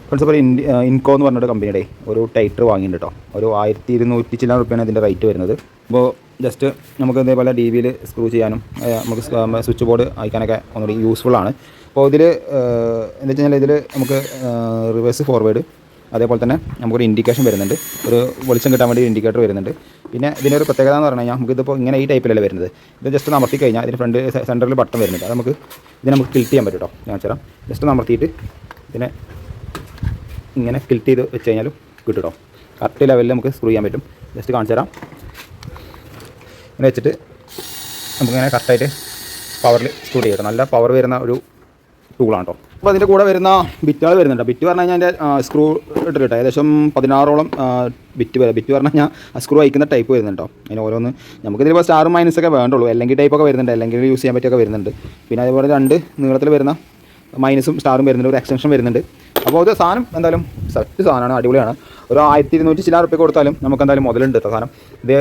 Friends അപ്പോൾ ഇൻകോ എന്ന് പറഞ്ഞൊരു കമ്പനിയുടെ ഒരു ടൈറ്റർ വാങ്ങിയിട്ടുണ്ട് കേട്ടോ. ഒരു 1200 ചില റുപ്യാണ് ഇതിൻ്റെ റേറ്റ് വരുന്നത്. അപ്പോൾ ജസ്റ്റ് നമുക്ക് ഇതേപോലെ ഡി വിയിൽ സ്ക്രൂ ചെയ്യാനും നമുക്ക് സ്വിച്ച് ബോർഡ് അയക്കാനൊക്കെ ഒന്നുകൂടി യൂസ്ഫുള്ളാണ്. അപ്പോൾ ഇതിൽ എന്താ വെച്ച് കഴിഞ്ഞാൽ ഇതിൽ നമുക്ക് റിവേഴ്സ് ഫോർവേഡ് അതേപോലെ തന്നെ നമുക്കൊരു ഇൻഡിക്കേഷൻ വരുന്നുണ്ട്, ഒരു വെളിച്ചം കിട്ടാൻ വേണ്ടി ഇൻഡിക്കേറ്റർ വരുന്നുണ്ട്. പിന്നെ ഇതിൻ്റെ ഒരു പ്രത്യേകത എന്ന് പറഞ്ഞു കഴിഞ്ഞാൽ നമുക്കിതിപ്പോൾ ഇങ്ങനെ ഈ ടൈപ്പിലല്ല വരുന്നത്. ഇത് ജസ്റ്റ് ഒന്ന് അമർത്തി കഴിഞ്ഞാൽ ഇതിന് ഫ്രണ്ട് സെൻറ്ററിൽ ബട്ടൺ വരുന്നുണ്ട്. അത് നമുക്ക് ക്ലിക്ക് ചെയ്യാൻ പറ്റും കേട്ടോ. ഞാൻ വെച്ചാൽ ജസ്റ്റ് ഒന്ന് അമർത്തിയിട്ട് ഇതിനെ ഇങ്ങനെ ക്ലിക്ക് ചെയ്ത് വെച്ച് കഴിഞ്ഞാലും കിട്ടും കേട്ടോ. കറക്റ്റ് ലെവലിൽ നമുക്ക് സ്ക്രൂ ചെയ്യാൻ പറ്റും. ജസ്റ്റ് കാണിച്ചു തരാം. ഇങ്ങനെ വെച്ചിട്ട് നമുക്കിങ്ങനെ കറക്റ്റായിട്ട് പവറിൽ സ്ക്രൂ ചെയ്യാം കേട്ടോ. നല്ല പവർ വരുന്ന ഒരു ടൂളാണ് കേട്ടോ. അപ്പോൾ അതിൻ്റെ കൂടെ വരുന്ന ബിറ്റുകൾ വരുന്നുണ്ട്. ബിറ്റ് പറഞ്ഞു കഴിഞ്ഞാൽ അതിൻ്റെ സ്ക്രൂ ഇട്ടിട്ട് ഏകദേശം 16ഓളം ബിറ്റ് വരും. ബിറ്റ് പറഞ്ഞു കഴിഞ്ഞാൽ സ്ക്രൂ അയക്കുന്ന ടൈപ്പ് വരുന്നുണ്ടോ. അതിന് ഓരോന്ന് നമുക്കിതിലിപ്പോൾ സ്റ്റാറും മൈനസൊക്കെ വേണ്ടുള്ളൂ. അല്ലെങ്കിൽ ടൈപ്പൊക്കെ വരുന്നുണ്ട്, അല്ലെങ്കിൽ യൂസ് ചെയ്യാൻ പറ്റിയൊക്കെ വരുന്നുണ്ട്. പിന്നെ അതേപോലെ 2 നീളത്തിൽ വരുന്ന മൈനസും സ്റ്റാറും വരുന്നുണ്ട്, ഒരു എക്സ്റ്റൻഷൻ വരുന്നുണ്ട്. അപ്പോൾ ഇത് സാധനം എന്തായാലും സെറ്റ് സാധനമാണ്, അടിപൊളിയാണ്. ഒരു 1200 ചില റുപ്യ കൊടുത്താലും നമുക്ക് എന്തായാലും മുതലുണ്ട് സാധനം. ഇത്